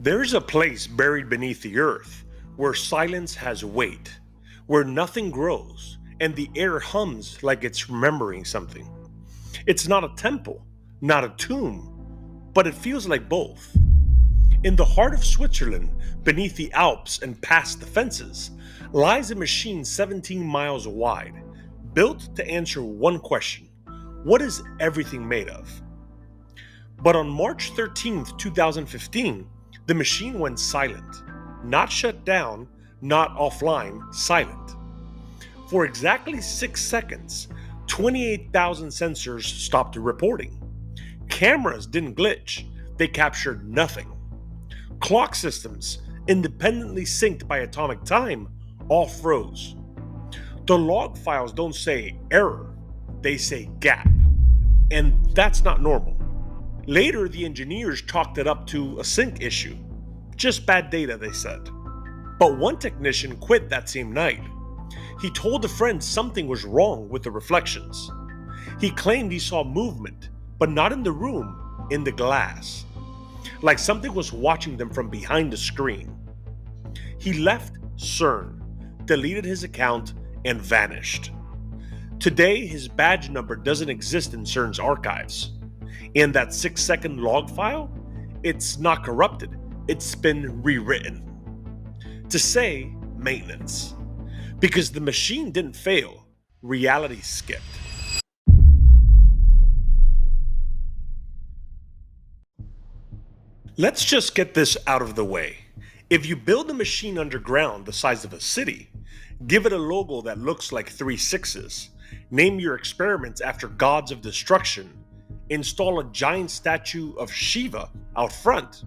There's a place buried beneath the earth where silence has weight, where nothing grows and the air hums like it's remembering something. It's not a temple, not a tomb, but it feels like both. In the heart of Switzerland, beneath the Alps and past the fences, lies a machine 17 miles wide, built to answer one question: what is everything made of? But on March 13th, 2015, the machine went silent. Not shut down, not offline, silent. For exactly 6 seconds, 28,000 sensors stopped reporting. Cameras didn't glitch, they captured nothing. Clock systems, independently synced by atomic time, all froze. The log files don't say error, they say gap. And that's not normal. Later, the engineers chalked it up to a sync issue. Just bad data, they said. But one technician quit that same night. He told a friend something was wrong with the reflections. He claimed he saw movement, but not in the room, in the glass. Like something was watching them from behind the screen. He left CERN, deleted his account, and vanished. Today, his badge number doesn't exist in CERN's archives. And that 6-second log file, it's not corrupted, it's been rewritten. To say maintenance. Because the machine didn't fail, reality skipped. Let's just get this out of the way. If you build a machine underground the size of a city, give it a logo that looks like 3 sixes, name your experiments after gods of destruction, install a giant statue of Shiva out front,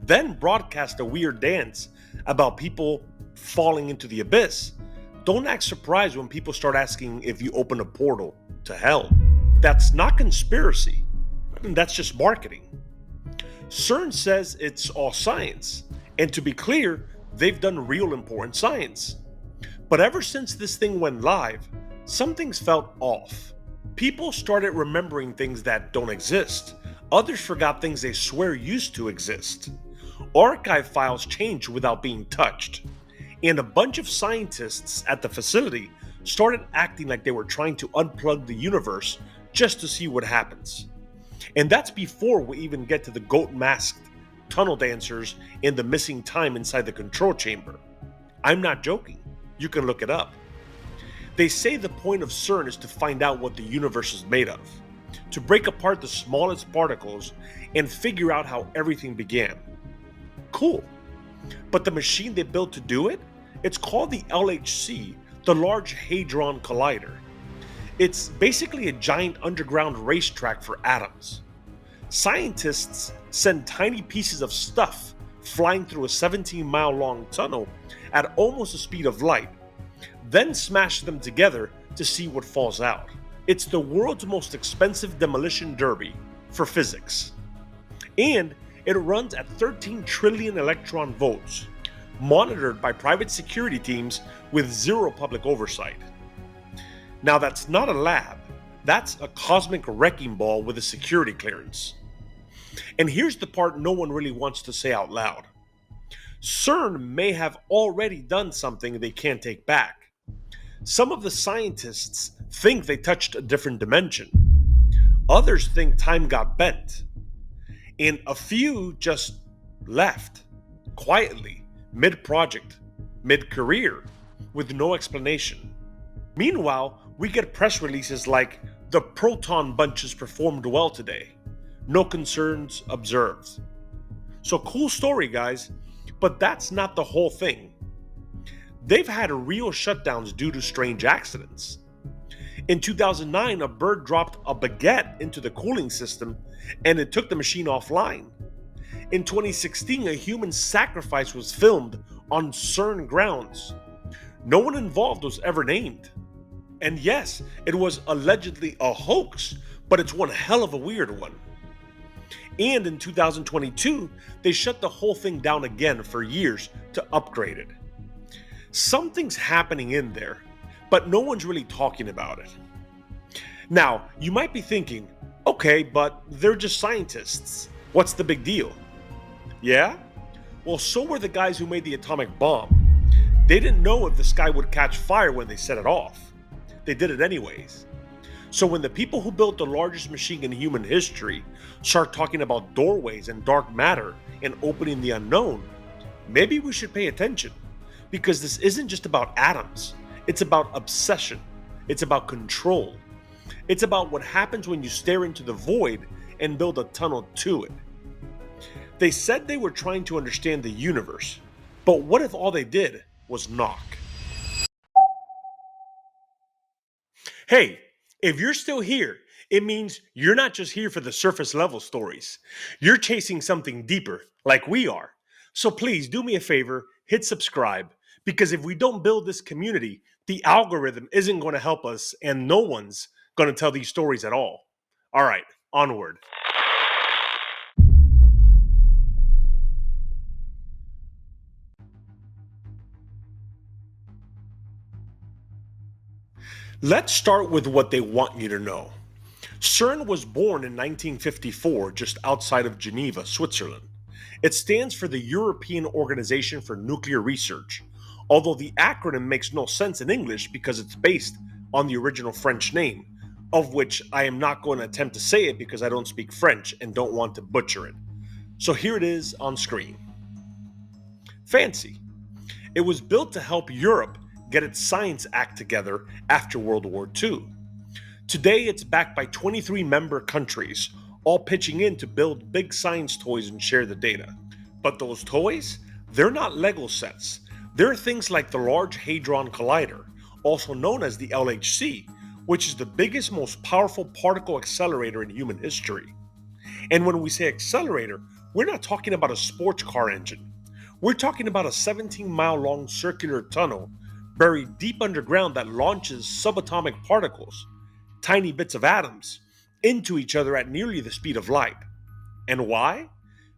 then broadcast a weird dance about people falling into the abyss, don't act surprised when people start asking if you open a portal to hell. That's not conspiracy, that's just marketing. CERN says it's all science, and to be clear, they've done real important science. But ever since this thing went live, something's felt off. People started remembering things that don't exist. Others forgot things they swear used to exist. Archive files changed without being touched. And a bunch of scientists at the facility started acting like they were trying to unplug the universe just to see what happens. And that's before we even get to the goat-masked tunnel dancers and the missing time inside the control chamber. I'm not joking. You can look it up. They say the point of CERN is to find out what the universe is made of, to break apart the smallest particles and figure out how everything began. Cool. But the machine they built to do it? It's called the LHC, the Large Hadron Collider. It's basically a giant underground racetrack for atoms. Scientists send tiny pieces of stuff flying through a 17-mile-long tunnel at almost the speed of light, then smash them together to see what falls out. It's the world's most expensive demolition derby for physics. And it runs at 13 trillion electron volts, monitored by private security teams with zero public oversight. Now that's not a lab, that's a cosmic wrecking ball with a security clearance. And here's the part no one really wants to say out loud. CERN may have already done something they can't take back. Some of the scientists think they touched a different dimension. Others think time got bent. And a few just left, quietly, mid-project, mid-career, with no explanation. Meanwhile, we get press releases like, the proton bunches performed well today. No concerns observed. So cool story, guys, but that's not the whole thing. They've had real shutdowns due to strange accidents. In 2009, a bird dropped a baguette into the cooling system and it took the machine offline. In 2016, a human sacrifice was filmed on CERN grounds. No one involved was ever named. And yes, it was allegedly a hoax, but it's one hell of a weird one. And in 2022, they shut the whole thing down again for years to upgrade it. Something's happening in there, but no one's really talking about it. Now, you might be thinking, okay, but they're just scientists. What's the big deal? Yeah? Well, so were the guys who made the atomic bomb. They didn't know if the sky would catch fire when they set it off. They did it anyways. So when the people who built the largest machine in human history start talking about doorways and dark matter and opening the unknown, maybe we should pay attention. Because this isn't just about atoms. It's about obsession. It's about control. It's about what happens when you stare into the void and build a tunnel to it. They said they were trying to understand the universe, but what if all they did was knock? Hey, if you're still here, it means you're not just here for the surface level stories. You're chasing something deeper, like we are. So please do me a favor, hit subscribe, because if we don't build this community, the algorithm isn't going to help us and no one's going to tell these stories at all. All right, onward. Let's start with what they want you to know. CERN was born in 1954 just outside of Geneva, Switzerland. It stands for the European Organization for Nuclear Research, although the acronym makes no sense in English because it's based on the original French name, of which I am not going to attempt to say it because I don't speak French and don't want to butcher it. So here it is on screen. Fancy. It was built to help Europe get its science act together after World War II. Today, it's backed by 23 member countries, all pitching in to build big science toys and share the data. But those toys, they're not Lego sets. They're things like the Large Hadron Collider, also known as the LHC, which is the biggest, most powerful particle accelerator in human history. And when we say accelerator, we're not talking about a sports car engine. We're talking about a 17-mile-long circular tunnel buried deep underground that launches subatomic particles, tiny bits of atoms, into each other at nearly the speed of light. And why?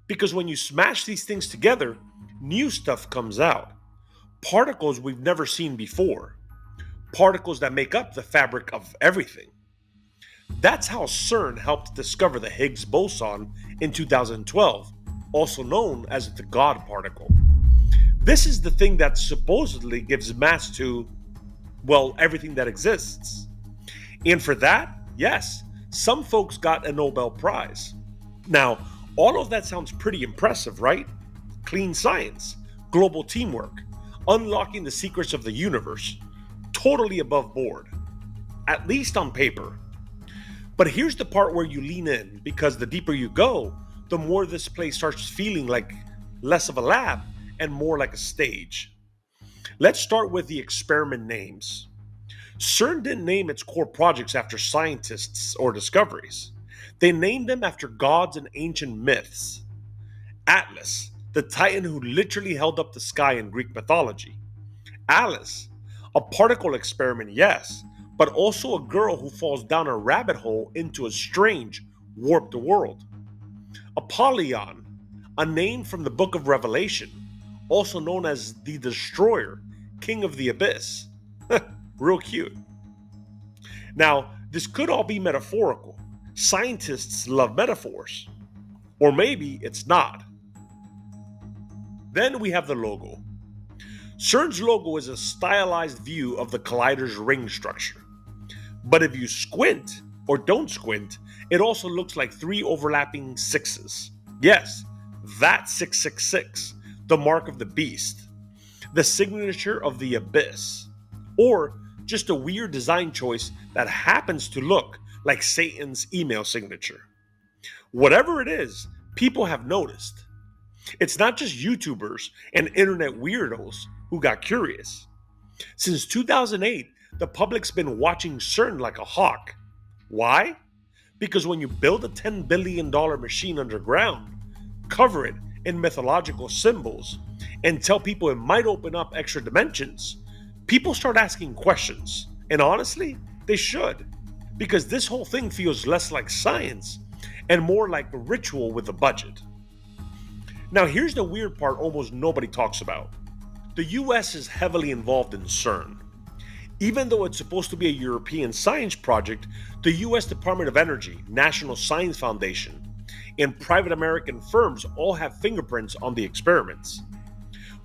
Because when you smash these things together, new stuff comes out. Particles we've never seen before. Particles that make up the fabric of everything. That's how CERN helped discover the Higgs boson in 2012, also known as the God particle. This is the thing that supposedly gives mass to, well, everything that exists. And for that, yes, some folks got a Nobel Prize. Now, all of that sounds pretty impressive, right? Clean science, global teamwork, unlocking the secrets of the universe, totally above board, at least on paper. But here's the part where you lean in, because the deeper you go, the more this place starts feeling like less of a lab and more like a stage. Let's start with the experiment names. CERN didn't name its core projects after scientists or discoveries. They named them after gods and ancient myths. Atlas, the titan who literally held up the sky in Greek mythology. Alice, a particle experiment, yes, but also a girl who falls down a rabbit hole into a strange, warped world. Apollyon, a name from the book of Revelation, also known as the Destroyer, King of the Abyss. Real cute. Now, this could all be metaphorical. Scientists love metaphors. Or maybe it's not. Then we have the logo. CERN's logo is a stylized view of the collider's ring structure. But if you squint, or don't squint, it also looks like three overlapping sixes. Yes, that's 666, the mark of the beast, the signature of the abyss, or just a weird design choice that happens to look like Satan's email signature. Whatever it is, people have noticed. It's not just YouTubers and internet weirdos who got curious. Since 2008, the public's been watching CERN like a hawk. Why? Because when you build a $10 billion machine underground, cover it in mythological symbols, and tell people it might open up extra dimensions, people start asking questions. And honestly, they should. Because this whole thing feels less like science and more like a ritual with a budget. Now here's the weird part almost nobody talks about. The US is heavily involved in CERN. Even though it's supposed to be a European science project, the US Department of Energy, National Science Foundation, and private American firms all have fingerprints on the experiments.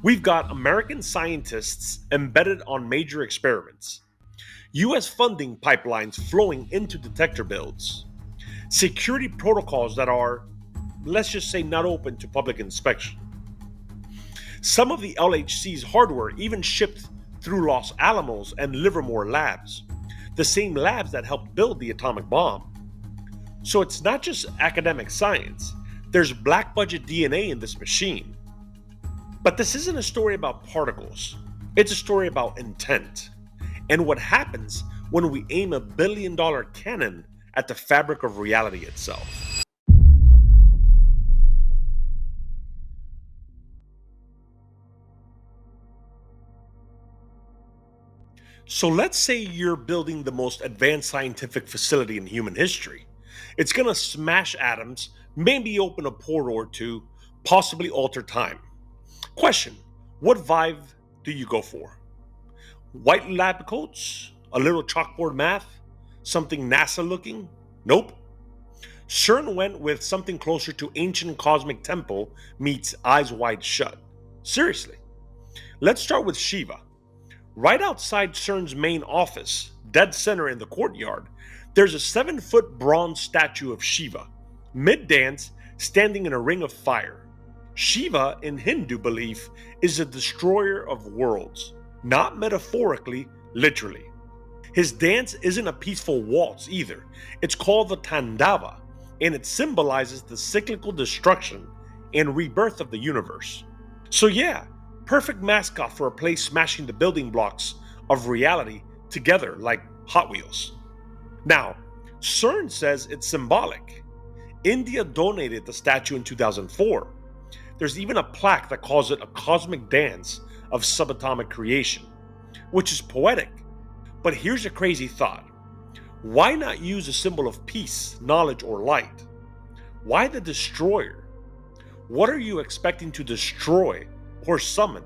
We've got American scientists embedded on major experiments, US funding pipelines flowing into detector builds, security protocols that are, let's just say, not open to public inspection. Some of the LHC's hardware even shipped through Los Alamos and Livermore labs, the same labs that helped build the atomic bomb. So it's not just academic science, there's black budget DNA in this machine. But this isn't a story about particles, it's a story about intent, and what happens when we aim $1 billion cannon at the fabric of reality itself. So let's say you're building the most advanced scientific facility in human history. It's gonna smash atoms, maybe open a portal or two, possibly alter time. Question: what vibe do you go for? White lab coats? A little chalkboard math? Something NASA looking? Nope. CERN went with something closer to ancient cosmic temple meets eyes wide shut. Seriously. Let's start with Shiva. Right outside CERN's main office, dead center in the courtyard, there's a 7-foot bronze statue of Shiva, mid-dance, standing in a ring of fire. Shiva, in Hindu belief, is the destroyer of worlds, not metaphorically, literally. His dance isn't a peaceful waltz either. It's called the Tandava, and it symbolizes the cyclical destruction and rebirth of the universe. So yeah, perfect mascot for a place smashing the building blocks of reality together like Hot Wheels. Now, CERN says it's symbolic. India donated the statue in 2004. There's even a plaque that calls it a cosmic dance of subatomic creation, which is poetic. But here's a crazy thought. Why not use a symbol of peace, knowledge, or light? Why the destroyer? What are you expecting to destroy or summon?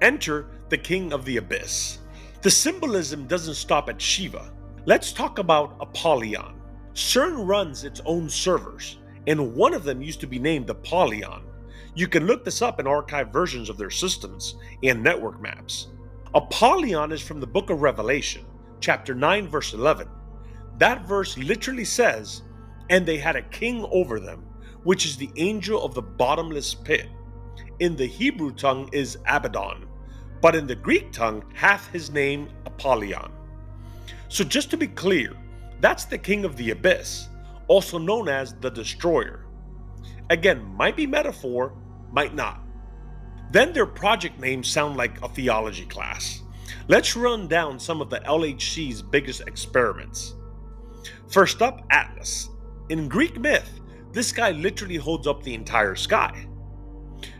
Enter the king of the abyss. The symbolism doesn't stop at Shiva. Let's talk about Apollyon. CERN runs its own servers, and one of them used to be named Apollyon. You can look this up in archived versions of their systems and network maps. Apollyon is from the book of Revelation, chapter 9, verse 11. That verse literally says, "And they had a king over them, which is the angel of the bottomless pit." In the Hebrew tongue is Abaddon, but in the Greek tongue hath his name Apollyon. So just to be clear, that's the king of the abyss, also known as the destroyer. Again, might be metaphor, might not. Then their project names sound like a theology class. Let's run down some of the LHC's biggest experiments. First up, Atlas. In Greek myth, this guy literally holds up the entire sky.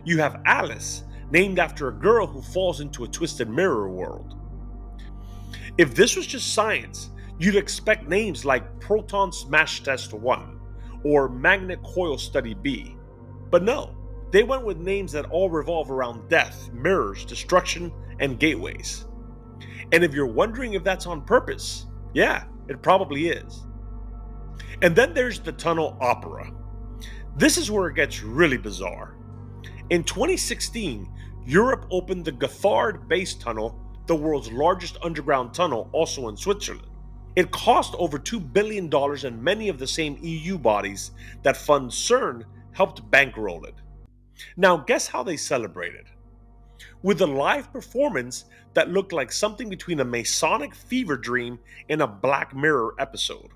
You have Alice, named after a girl who falls into a twisted mirror world. If this was just science, you'd expect names like Proton Smash Test 1 or Magnet Coil Study B. But no, they went with names that all revolve around death, mirrors, destruction, and gateways. And if you're wondering if that's on purpose, yeah, it probably is. And then there's the Tunnel Opera. This is where it gets really bizarre. In 2016, Europe opened the Gotthard Base Tunnel, the world's largest underground tunnel, also in Switzerland. It cost over $2 billion, and many of the same EU bodies that fund CERN helped bankroll it. Now, guess how they celebrated? With a live performance that looked like something between a Masonic fever dream and a Black Mirror episode.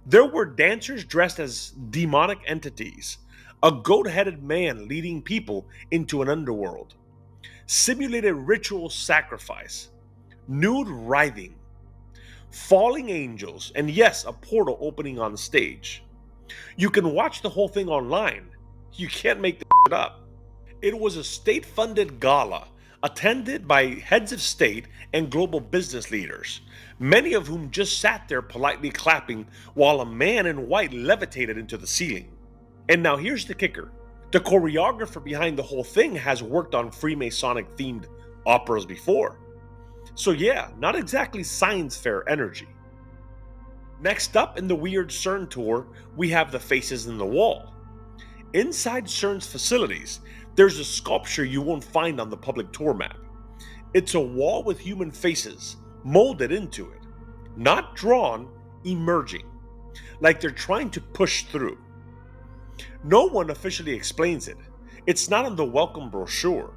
There were dancers dressed as demonic entities, a goat-headed man leading people into an underworld, simulated ritual sacrifice, nude writhing, falling angels, and yes, a portal opening on stage. You can watch the whole thing online. You can't make this shit up. It was a state-funded gala attended by heads of state and global business leaders, many of whom just sat there politely clapping while a man in white levitated into the ceiling. And now here's the kicker. The choreographer behind the whole thing has worked on Freemasonic-themed operas before. So yeah, not exactly science fair energy. Next up in the weird CERN tour, we have the faces in the wall. Inside CERN's facilities, there's a sculpture you won't find on the public tour map. It's a wall with human faces molded into it, not drawn, emerging, like they're trying to push through. No one officially explains it. It's not on the welcome brochure.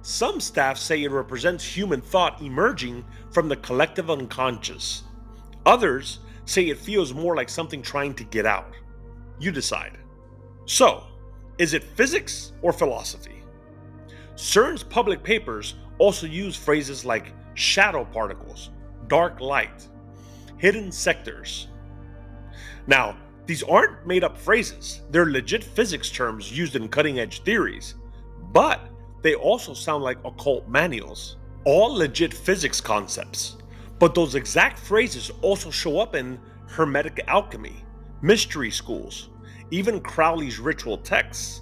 Some staff say it represents human thought emerging from the collective unconscious. Others say it feels more like something trying to get out. You decide. So, is it physics or philosophy? CERN's public papers also use phrases like shadow particles, dark light, hidden sectors. Now, these aren't made up phrases, they're legit physics terms used in cutting edge theories, but they also sound like occult manuals. All legit physics concepts, but those exact phrases also show up in Hermetic alchemy, mystery schools, even Crowley's ritual texts.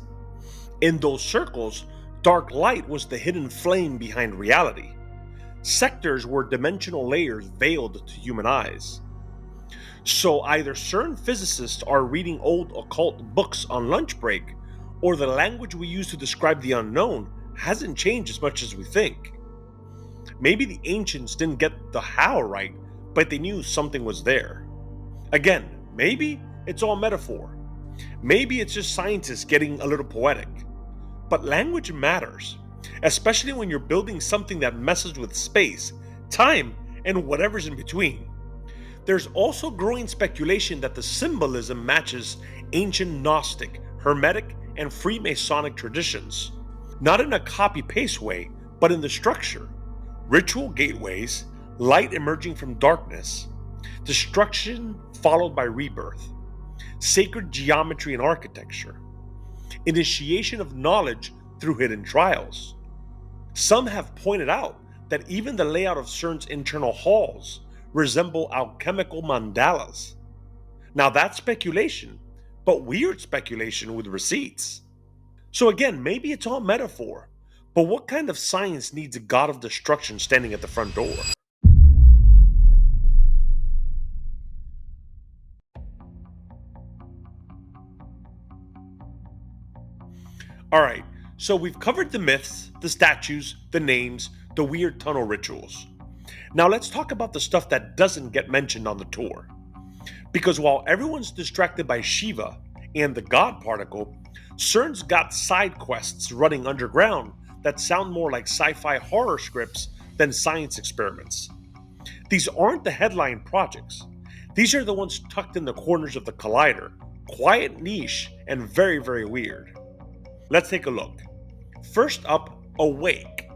In those circles, dark light was the hidden flame behind reality. Sectors were dimensional layers veiled to human eyes. So either CERN physicists are reading old occult books on lunch break, or the language we use to describe the unknown hasn't changed as much as we think. Maybe the ancients didn't get the how right, but they knew something was there. Again, maybe it's all metaphor. Maybe it's just scientists getting a little poetic. But language matters, especially when you're building something that messes with space, time, and whatever's in between. There's also growing speculation that the symbolism matches ancient Gnostic, Hermetic, and Freemasonic traditions. Not in a copy-paste way, but in the structure. Ritual gateways, light emerging from darkness, destruction followed by rebirth, sacred geometry and architecture, initiation of knowledge through hidden trials. Some have pointed out that even the layout of CERN's internal halls resemble alchemical mandalas. Now that's speculation, but weird speculation with receipts. So again, maybe it's all metaphor, but what kind of science needs a god of destruction standing at the front door? Alright, so we've covered the myths, the statues, the names, the weird tunnel rituals. Now let's talk about the stuff that doesn't get mentioned on the tour. Because while everyone's distracted by Shiva and the God particle, CERN's got side quests running underground that sound more like sci-fi horror scripts than science experiments. These aren't the headline projects. These are the ones tucked in the corners of the collider, quiet, niche, and very, very weird. Let's take a look. First up, AWAKE.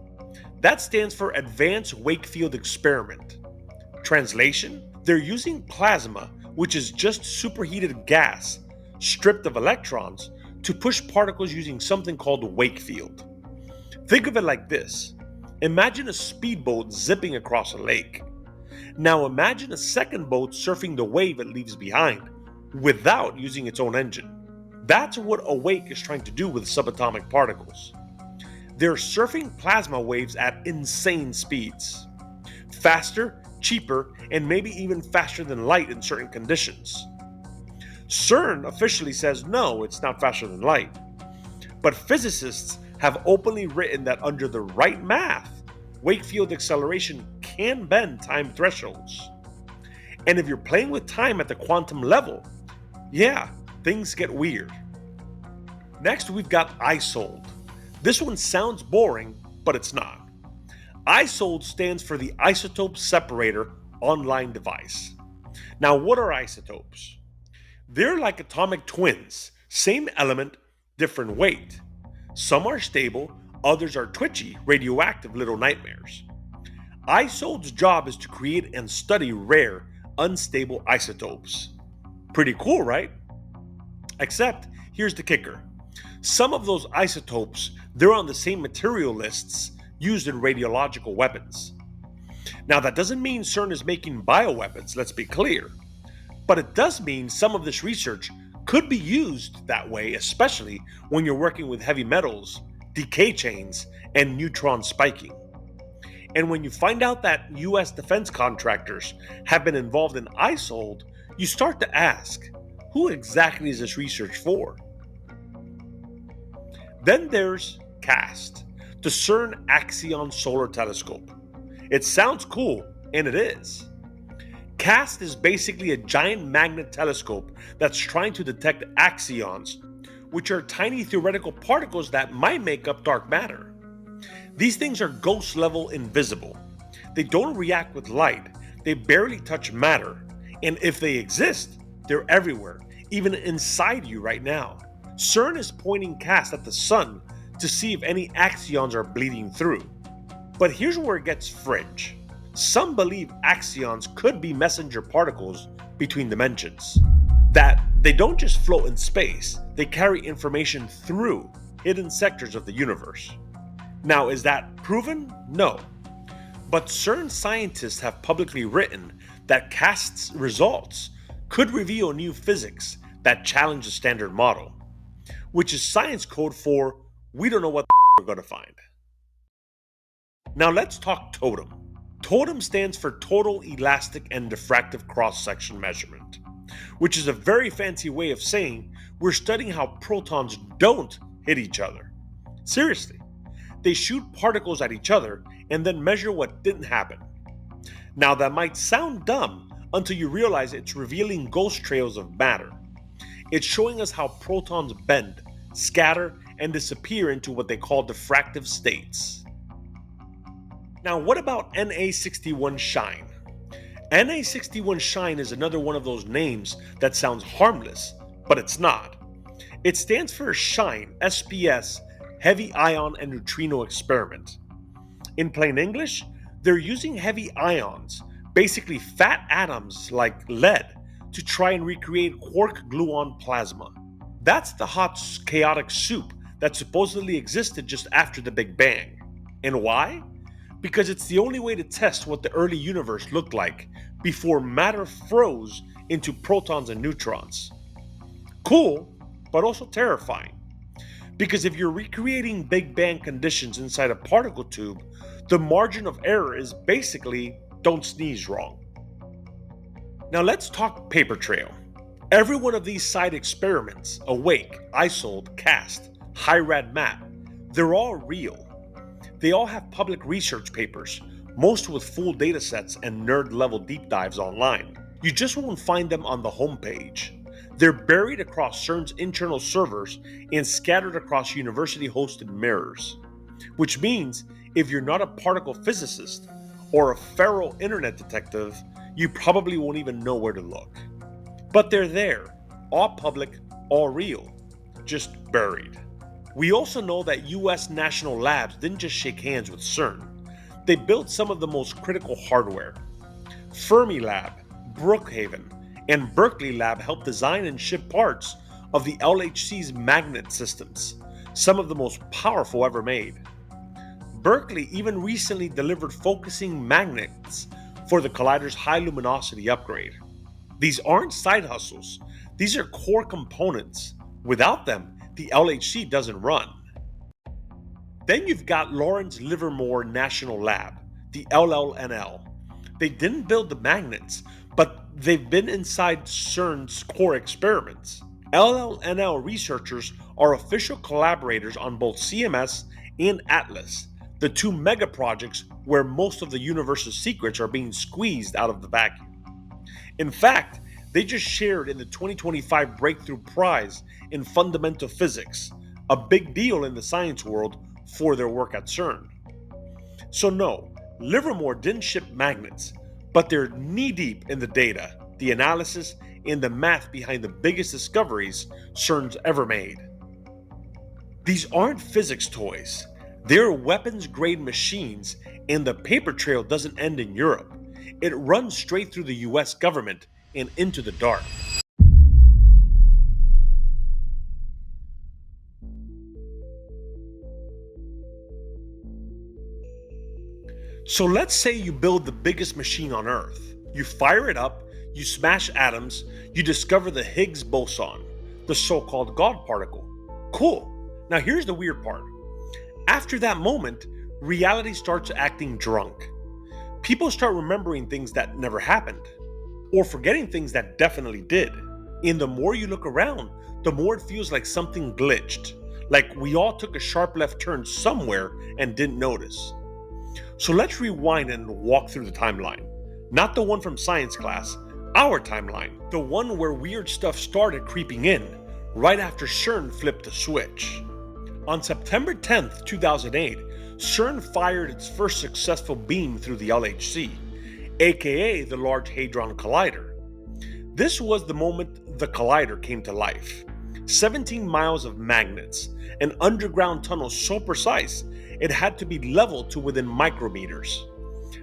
That stands for Advanced Wakefield Experiment. Translation? They're using plasma, which is just superheated gas, stripped of electrons, to push particles using something called Wakefield. Think of it like this. Imagine a speedboat zipping across a lake. Now imagine a second boat surfing the wave it leaves behind, without using its own engine. That's what AWAKE is trying to do with subatomic particles. They're surfing plasma waves at insane speeds. Faster, cheaper, and maybe even faster than light in certain conditions. CERN officially says no, it's not faster than light. But physicists have openly written that under the right math, Wakefield acceleration can bend time thresholds. And if you're playing with time at the quantum level, yeah, things get weird. Next, we've got ISOLDE. This one sounds boring, but it's not. ISOLDE stands for the Isotope Separator Online Device. Now, what are isotopes? They're like atomic twins, same element, different weight. Some are stable, others are twitchy, radioactive little nightmares. ISOLDE's job is to create and study rare, unstable isotopes. Pretty cool, right? Except, here's the kicker. Some of those isotopes, they're on the same material lists used in radiological weapons. Now that doesn't mean CERN is making bioweapons, let's be clear. But it does mean some of this research could be used that way, especially when you're working with heavy metals, decay chains, and neutron spiking. And when you find out that US defense contractors have been involved in ISOLDE, you start to ask, who exactly is this research for? Then there's CAST, the CERN Axion Solar Telescope. It sounds cool, and it is. CAST is basically a giant magnet telescope that's trying to detect axions, which are tiny theoretical particles that might make up dark matter. These things are ghost level invisible. They don't react with light, they barely touch matter, and if they exist, they're everywhere, even inside you right now. CERN is pointing CAST at the sun to see if any axions are bleeding through. But here's where it gets fringe. Some believe axions could be messenger particles between dimensions. That they don't just float in space, they carry information through hidden sectors of the universe. Now, is that proven? No. But CERN scientists have publicly written that CAST's results could reveal new physics that challenge the standard model, which is science code for we don't know what we're going to find. Now let's talk totem. Totem stands for Total Elastic and Diffractive Cross-Section Measurement, which is a very fancy way of saying we're studying how protons don't hit each other. Seriously, they shoot particles at each other and then measure what didn't happen. Now that might sound dumb until you realize it's revealing ghost trails of matter. It's showing us how protons bend, scatter, and disappear into what they call diffractive states. Now, what about Na61 Shine? Na61 Shine is another one of those names that sounds harmless, but it's not. It stands for SHINE, SPS, Heavy Ion and Neutrino Experiment. In plain English, they're using heavy ions, basically fat atoms like lead, to try and recreate quark gluon plasma. That's the hot, chaotic soup that supposedly existed just after the Big Bang. And why? Because it's the only way to test what the early universe looked like before matter froze into protons and neutrons. Cool, but also terrifying. Because if you're recreating Big Bang conditions inside a particle tube, the margin of error is basically don't sneeze wrong. Now let's talk paper trail. Every one of these side experiments, Awake, ISOLDE, CAST, HIRAD MAP, they're all real. They all have public research papers, most with full datasets and nerd-level deep dives online. You just won't find them on the homepage. They're buried across CERN's internal servers and scattered across university-hosted mirrors. Which means, if you're not a particle physicist or a feral internet detective, you probably won't even know where to look. But they're there, all public, all real, just buried. We also know that US national labs didn't just shake hands with CERN. They built some of the most critical hardware. Fermilab, Brookhaven, and Berkeley Lab helped design and ship parts of the LHC's magnet systems, some of the most powerful ever made. Berkeley even recently delivered focusing magnets for the collider's high luminosity upgrade. These aren't side hustles, these are core components. Without them, the LHC doesn't run. Then you've got Lawrence Livermore National Lab, the LLNL. They didn't build the magnets, but they've been inside CERN's core experiments. LLNL researchers are official collaborators on both CMS and Atlas, the two mega projects where most of the universe's secrets are being squeezed out of the vacuum. In fact, they just shared in the 2025 Breakthrough Prize in Fundamental Physics, a big deal in the science world for their work at CERN. So no, Livermore didn't ship magnets, but they're knee-deep in the data, the analysis, and the math behind the biggest discoveries CERN's ever made. These aren't physics toys. They're weapons-grade machines, and the paper trail doesn't end in Europe. It runs straight through the US government and into the dark. So let's say you build the biggest machine on Earth. You fire it up, you smash atoms, you discover the Higgs boson, the so-called God particle. Cool. Now here's the weird part. After that moment, reality starts acting drunk. People start remembering things that never happened. or forgetting things that definitely did. And the more you look around, the more it feels like something glitched, like we all took a sharp left turn somewhere and didn't notice. So let's rewind and walk through the timeline. Not the one from science class, our timeline, the one where weird stuff started creeping in right after CERN flipped the switch. On September 10th, 2008, CERN fired its first successful beam through the LHC, aka the Large Hadron Collider. This was the moment the collider came to life. 17 miles of magnets, an underground tunnel so precise it had to be leveled to within micrometers.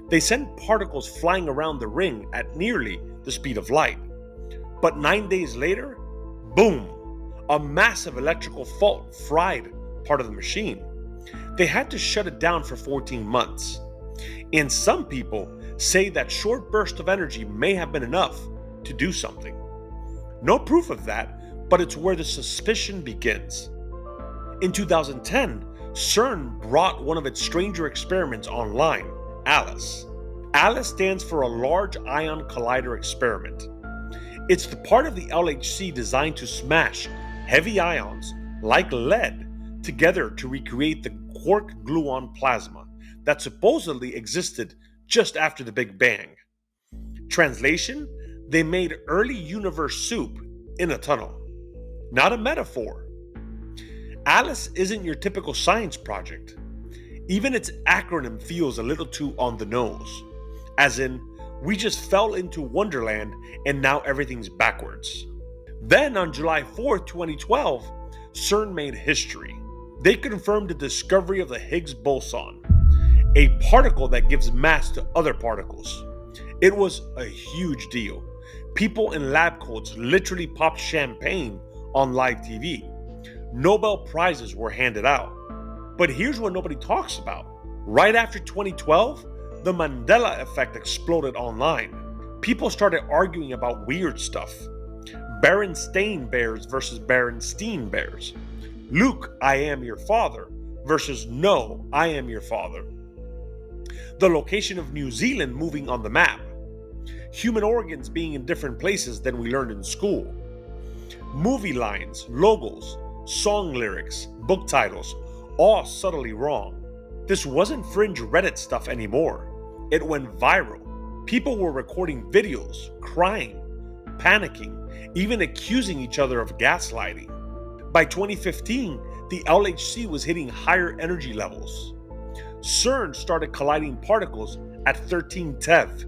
They sent particles flying around the ring at nearly the speed of light. But 9 days later, boom! A massive electrical fault fried part of the machine. They had to shut it down for 14 months. And some people say that short burst of energy may have been enough to do something. No proof of that, but it's where the suspicion begins. In 2010, CERN brought one of its stranger experiments online, ALICE. ALICE stands for a Large Ion Collider Experiment. It's the part of the LHC designed to smash heavy ions, like lead, together to recreate the quark-gluon plasma that supposedly existed just after the Big Bang. Translation: they made early universe soup in a tunnel. Not a metaphor. ALICE isn't your typical science project. Even its acronym feels a little too on the nose. As in, we just fell into Wonderland and now everything's backwards. Then on July 4th, 2012, CERN made history. They confirmed the discovery of the Higgs boson, a particle that gives mass to other particles. It was a huge deal. People in lab coats literally popped champagne on live TV. Nobel Prizes were handed out. But here's what nobody talks about. Right after 2012, the Mandela Effect exploded online. People started arguing about weird stuff. Berenstain Bears versus Berenstein Bears. Luke, I am your father versus No, I am your father. The location of New Zealand moving on the map. Human organs being in different places than we learned in school. Movie lines, logos, song lyrics, book titles, all subtly wrong. This wasn't fringe Reddit stuff anymore. It went viral. People were recording videos, crying, panicking, even accusing each other of gaslighting. By 2015, the LHC was hitting higher energy levels. CERN started colliding particles at 13 TeV,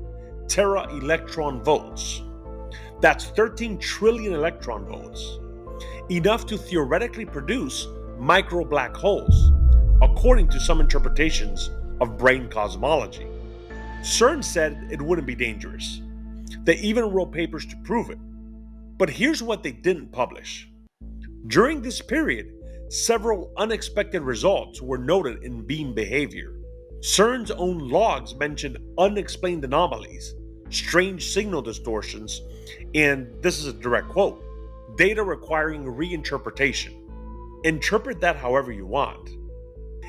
tera electron volts. That's 13 trillion electron volts. Enough to theoretically produce micro black holes, according to some interpretations of brain cosmology. CERN said it wouldn't be dangerous. They even wrote papers to prove it. But here's what they didn't publish. During this period, several unexpected results were noted in beam behavior. CERN's own logs mentioned unexplained anomalies, strange signal distortions, and this is a direct quote, data requiring reinterpretation. Interpret that however you want.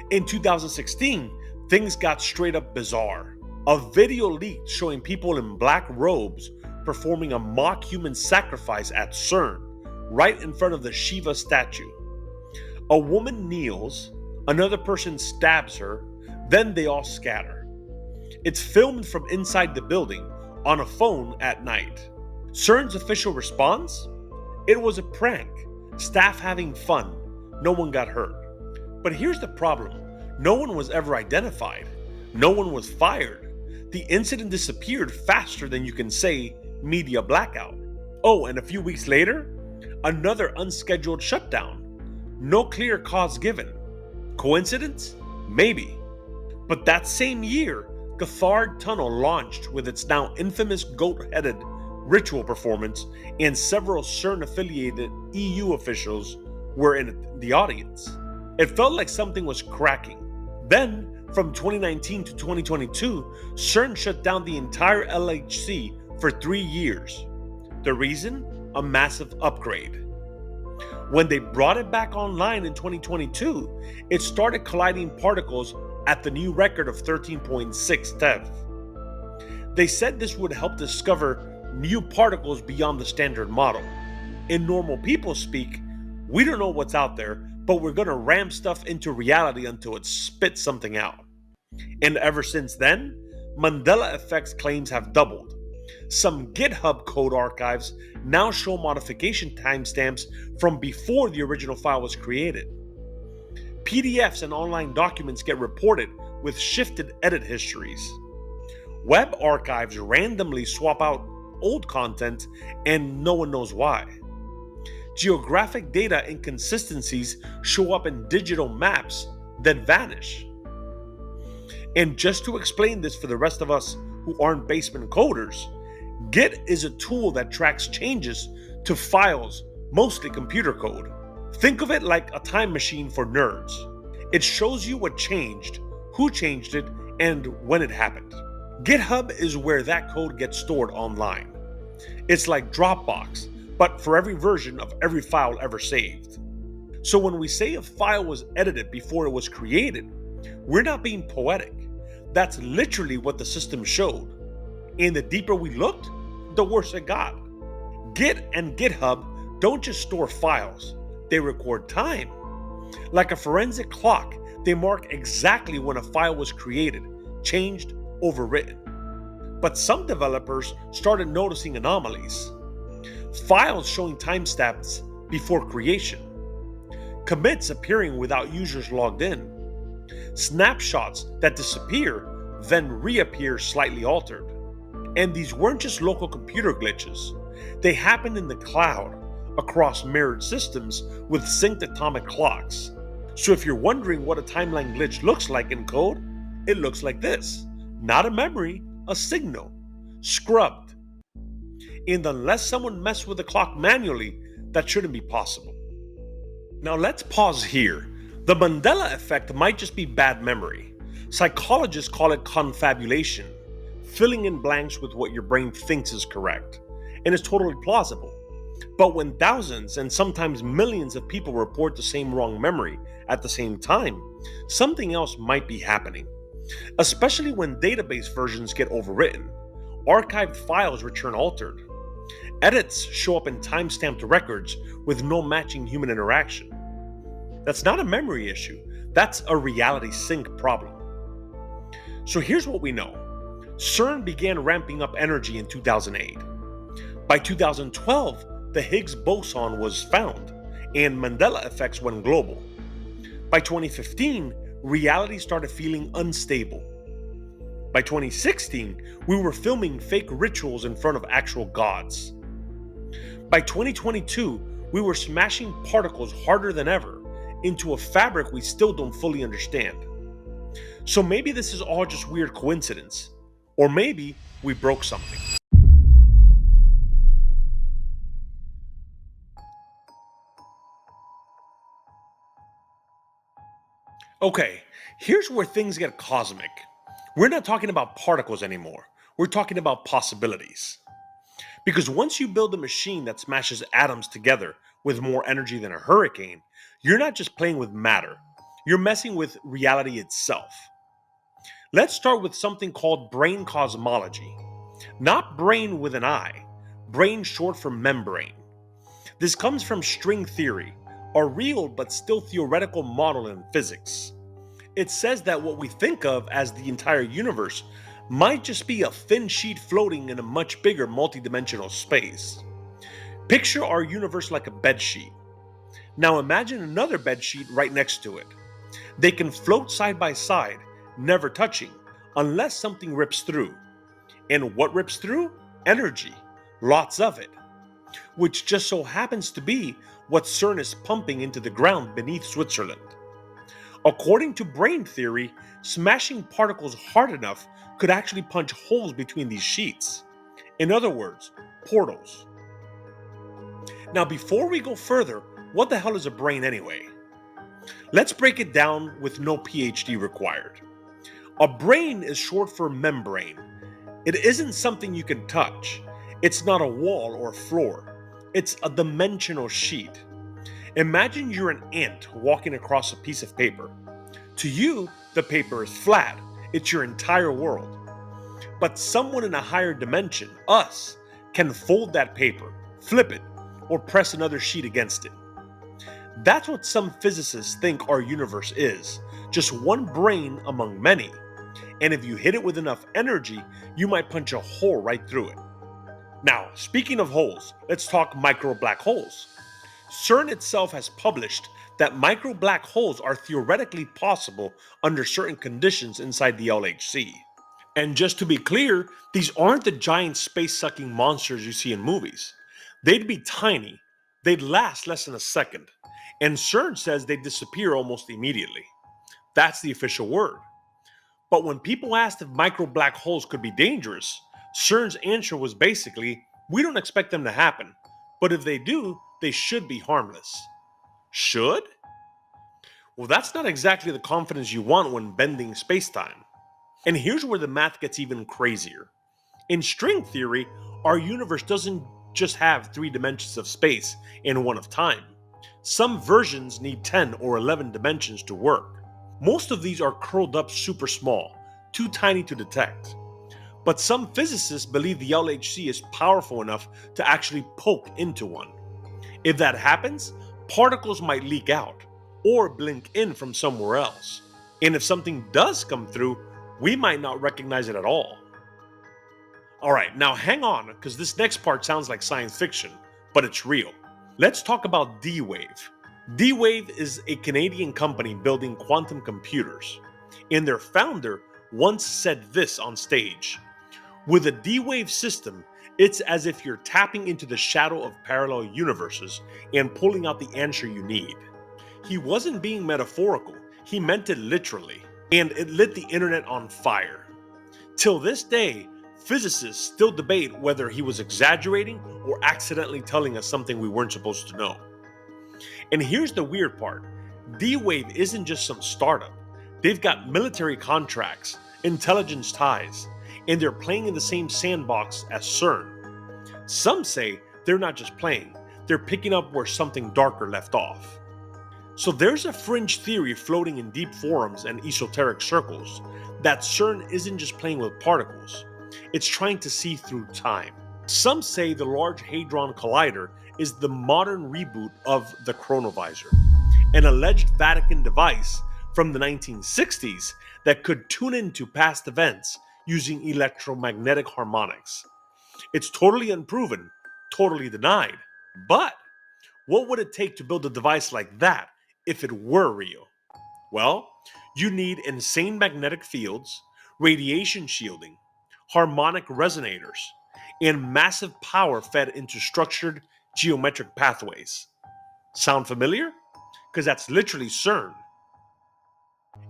In 2016, things got straight up bizarre. A video leaked showing people in black robes performing a mock human sacrifice at CERN, right in front of the Shiva statue. A woman kneels, another person stabs her, then they all scatter. It's filmed from inside the building on a phone at night. CERN's official response? It was a prank, staff having fun, no one got hurt. But here's the problem, no one was ever identified, no one was fired. The incident disappeared faster than you can say media blackout. Oh, and a few weeks later, another unscheduled shutdown. No clear cause given. Coincidence? Maybe. But that same year, Gotthard Tunnel launched with its now infamous goat-headed ritual performance, and several CERN-affiliated EU officials were in the audience. It felt like something was cracking. Then, from 2019 to 2022, CERN shut down the entire LHC for 3 years. The reason? A massive upgrade. When they brought it back online in 2022, it started colliding particles at the new record of 13.6 TeV. They said this would help discover new particles beyond the standard model. In normal people speak, we don't know what's out there, but we're gonna ram stuff into reality until it spits something out. And ever since then, Mandela Effect's claims have doubled. Some GitHub code archives now show modification timestamps from before the original file was created. PDFs and online documents get reported with shifted edit histories. Web archives randomly swap out old content and no one knows why. Geographic data inconsistencies show up in digital maps that vanish. And just to explain this for the rest of us who aren't basement coders, Git is a tool that tracks changes to files, mostly computer code. Think of it like a time machine for nerds. It shows you what changed, who changed it, and when it happened. GitHub is where that code gets stored online. It's like Dropbox, but for every version of every file ever saved. So when we say a file was edited before it was created, we're not being poetic. That's literally what the system showed. And the deeper we looked, the worse it got. Git and GitHub don't just store files, they record time. Like a forensic clock, they mark exactly when a file was created, changed, overwritten. But some developers started noticing anomalies. Files showing timestamps before creation. Commits appearing without users logged in. Snapshots that disappear, then reappear slightly altered. And these weren't just local computer glitches. They happened in the cloud, across mirrored systems with synced atomic clocks. So if you're wondering what a timeline glitch looks like in code, it looks like this. Not a memory, a signal. Scrubbed. And unless someone messed with the clock manually, that shouldn't be possible. Now let's pause here. The Mandela Effect might just be bad memory. Psychologists call it confabulation, filling in blanks with what your brain thinks is correct. And it's totally plausible. But when thousands and sometimes millions of people report the same wrong memory at the same time, something else might be happening. Especially when database versions get overwritten, archived files return altered. Edits show up in timestamped records with no matching human interaction. That's not a memory issue, that's a reality sync problem. So here's what we know. CERN began ramping up energy in 2008. By 2012, the Higgs boson was found, and Mandela effects went global. By 2015, reality started feeling unstable. By 2016, we were filming fake rituals in front of actual gods. By 2022, we were smashing particles harder than ever into a fabric we still don't fully understand. So maybe this is all just weird coincidence, or maybe we broke something. Okay, here's where things get cosmic. We're not talking about particles anymore. We're talking about possibilities. Because once you build a machine that smashes atoms together with more energy than a hurricane, you're not just playing with matter. You're messing with reality itself. Let's start with something called brain cosmology. Not brain with an I, brain short for membrane. This comes from string theory, a real but still theoretical model in physics. It says that what we think of as the entire universe might just be a thin sheet floating in a much bigger multidimensional space. Picture our universe like a bedsheet. Now imagine another bedsheet right next to it. They can float side by side, never touching, unless something rips through. And what rips through? Energy. Lots of it. Which just so happens to be what CERN is pumping into the ground beneath Switzerland. According to brain theory, smashing particles hard enough could actually punch holes between these sheets. In other words, portals. Now before we go further, what the hell is a brain anyway? Let's break it down with no PhD required. A brain is short for membrane. It isn't something you can touch. It's not a wall or floor. It's a dimensional sheet. Imagine you're an ant walking across a piece of paper. To you, the paper is flat. It's your entire world. But someone in a higher dimension, us, can fold that paper, flip it, or press another sheet against it. That's what some physicists think our universe is, just one brain among many, and if you hit it with enough energy, you might punch a hole right through it. Now, speaking of holes, let's talk micro black holes. CERN itself has published that micro black holes are theoretically possible under certain conditions inside the LHC. And just to be clear, these aren't the giant space-sucking monsters you see in movies. They'd be tiny, they'd last less than a second, and CERN says they'd disappear almost immediately. That's the official word. But when people asked if micro black holes could be dangerous, CERN's answer was basically, we don't expect them to happen, but if they do, they should be harmless. Should? Well, that's not exactly the confidence you want when bending spacetime. And here's where the math gets even crazier. In string theory, our universe doesn't just have 3 dimensions of space and 1 of time. Some versions need 10 or 11 dimensions to work. Most of these are curled up super small, too tiny to detect. But some physicists believe the LHC is powerful enough to actually poke into one. If that happens, particles might leak out, or blink in from somewhere else. And if something does come through, we might not recognize it at all. Alright, now hang on, because this next part sounds like science fiction, but it's real. Let's talk about D-Wave. D-Wave is a Canadian company building quantum computers, and their founder once said this on stage. With a D-Wave system, it's as if you're tapping into the shadow of parallel universes and pulling out the answer you need. He wasn't being metaphorical, he meant it literally, and it lit the internet on fire. Till this day, physicists still debate whether he was exaggerating or accidentally telling us something we weren't supposed to know. And here's the weird part. D-Wave isn't just some startup. They've got military contracts, intelligence ties, and they're playing in the same sandbox as CERN. Some say they're not just playing, they're picking up where something darker left off. So there's a fringe theory floating in deep forums and esoteric circles that CERN isn't just playing with particles, it's trying to see through time. Some say the Large Hadron Collider is the modern reboot of the chronovisor, an alleged Vatican device from the 1960s that could tune into past events using electromagnetic harmonics. It's totally unproven, totally denied, but what would it take to build a device like that if it were real? Well, you need insane magnetic fields, radiation shielding, harmonic resonators, and massive power fed into structured geometric pathways. Sound familiar? Because that's literally CERN.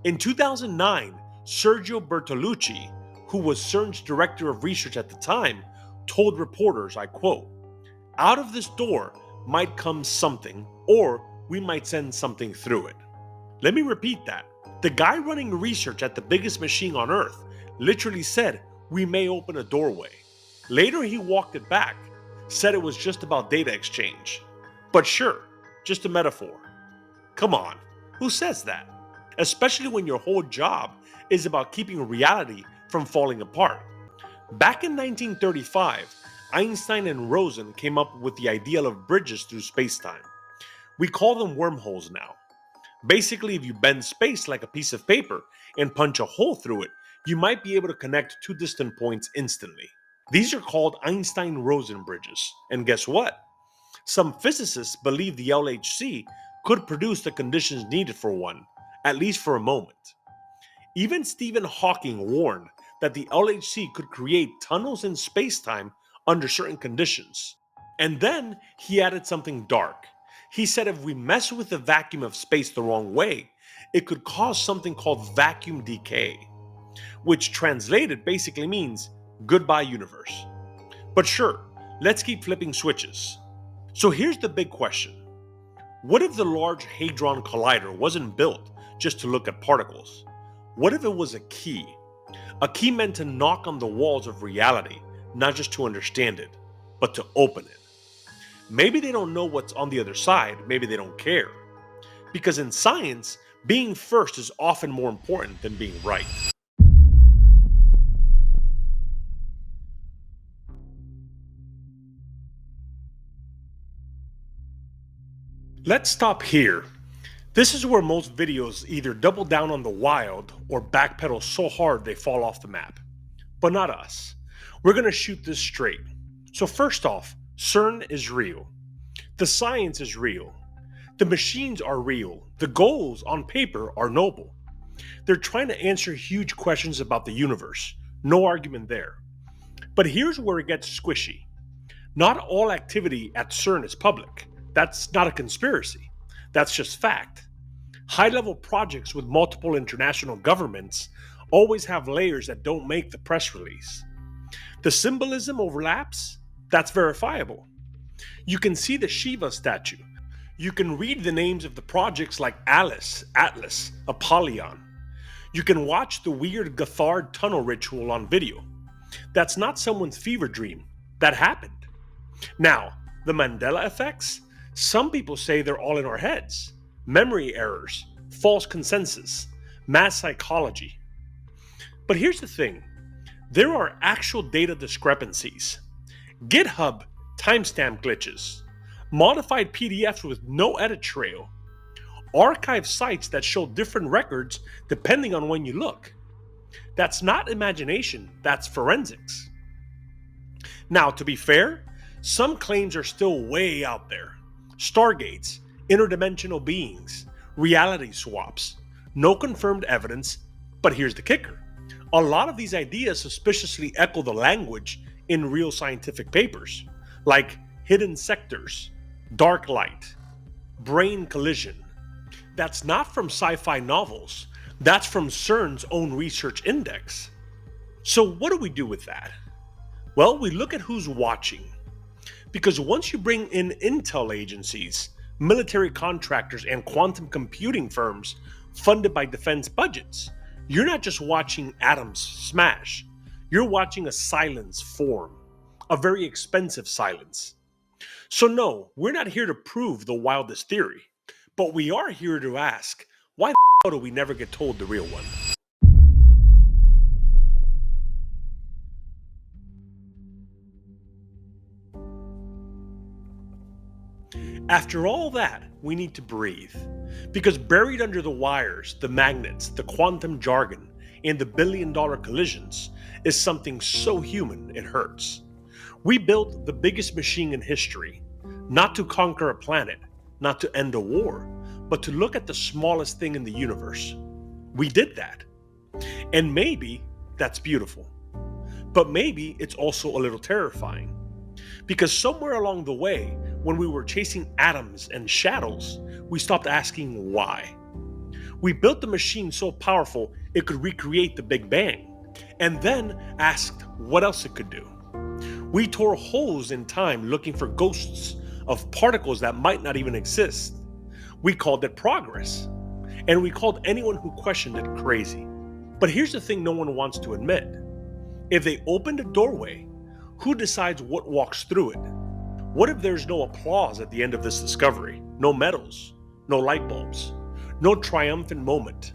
In 2009, Sergio Bertolucci, who was CERN's director of research at the time, told reporters, I quote, "Out of this door might come something, or we might send something through it." Let me repeat that. The guy running research at the biggest machine on Earth literally said, "We may open a doorway." Later he walked it back, said it was just about data exchange. But sure, just a metaphor. Come on, who says that? Especially when your whole job is about keeping reality from falling apart. Back in 1935, Einstein and Rosen came up with the ideal of bridges through spacetime. We call them wormholes now. Basically, if you bend space like a piece of paper and punch a hole through it, you might be able to connect 2 distant points instantly. These are called Einstein-Rosen bridges. And guess what? Some physicists believe the LHC could produce the conditions needed for one, at least for a moment. Even Stephen Hawking warned that the LHC could create tunnels in spacetime under certain conditions. And then he added something dark. He said if we mess with the vacuum of space the wrong way, it could cause something called vacuum decay, which translated basically means goodbye universe. But sure, let's keep flipping switches. So here's the big question. What if the Large Hadron Collider wasn't built just to look at particles? What if it was a key? A key meant to knock on the walls of reality, not just to understand it, but to open it. Maybe they don't know what's on the other side, maybe they don't care. Because in science, being first is often more important than being right. Let's stop here. This is where most videos either double down on the wild or backpedal so hard they fall off the map. But not us. We're going to shoot this straight. So first off, CERN is real. The science is real. The machines are real. The goals on paper are noble. They're trying to answer huge questions about the universe. No argument there. But here's where it gets squishy. Not all activity at CERN is public. That's not a conspiracy. That's just fact. High-level projects with multiple international governments always have layers that don't make the press release. The symbolism overlaps? That's verifiable. You can see the Shiva statue. You can read the names of the projects like Alice, Atlas, Apollyon. You can watch the weird Gotthard tunnel ritual on video. That's not someone's fever dream. That happened. Now, the Mandela effects? Some people say they're all in our heads. Memory errors, false consensus, mass psychology. But here's the thing. There are actual data discrepancies. GitHub timestamp glitches. Modified PDFs with no edit trail. Archive sites that show different records depending on when you look. That's not imagination, that's forensics. Now, to be fair, some claims are still way out there. Stargates, interdimensional beings, reality swaps. No confirmed evidence, but here's the kicker. A lot of these ideas suspiciously echo the language in real scientific papers, like hidden sectors, dark light, brain collision. That's not from sci-fi novels. That's from CERN's own research index. So what do we do with that? Well, we look at who's watching. Because once you bring in intel agencies, military contractors, and quantum computing firms funded by defense budgets, you're not just watching atoms smash. You're watching a silence form. A very expensive silence. So no, we're not here to prove the wildest theory. But we are here to ask, why the hell do we never get told the real one? After all that, we need to breathe. Because buried under the wires, the magnets, the quantum jargon, and the billion-dollar collisions is something so human it hurts. We built the biggest machine in history, not to conquer a planet, not to end a war, but to look at the smallest thing in the universe. We did that. And maybe that's beautiful. But maybe it's also a little terrifying. Because somewhere along the way, when we were chasing atoms and shadows, we stopped asking why. We built the machine so powerful it could recreate the Big Bang, and then asked what else it could do. We tore holes in time looking for ghosts of particles that might not even exist. We called it progress, and we called anyone who questioned it crazy. But here's the thing no one wants to admit. If they opened a doorway, who decides what walks through it? What if there's no applause at the end of this discovery? No medals, no light bulbs, no triumphant moment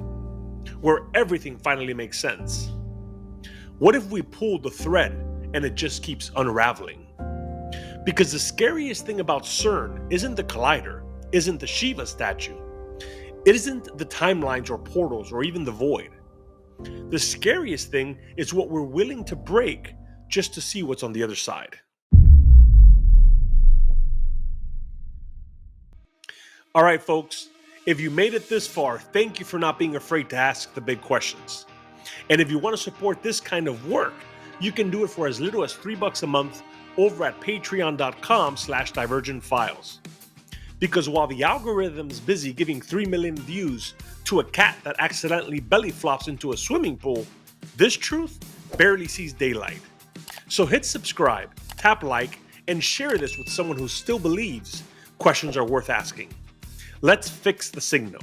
where everything finally makes sense? What if we pull the thread and it just keeps unraveling? Because the scariest thing about CERN isn't the collider, isn't the Shiva statue. It isn't the timelines or portals or even the void. The scariest thing is what we're willing to break just to see what's on the other side. All right, folks, if you made it this far, thank you for not being afraid to ask the big questions. And if you want to support this kind of work, you can do it for as little as $3 a month over at patreon.com/Divergent Files. Because while the algorithm's busy giving 3 million views to a cat that accidentally belly flops into a swimming pool, this truth barely sees daylight. So hit subscribe, tap like, and share this with someone who still believes questions are worth asking. Let's fix the signal.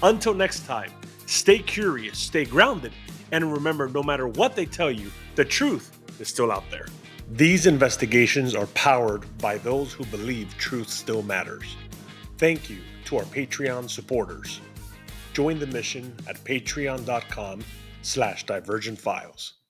Until next time, stay curious, stay grounded, and remember, no matter what they tell you, the truth is still out there. These investigations are powered by those who believe truth still matters. Thank you to our Patreon supporters. Join the mission at patreon.com/Divergent Files.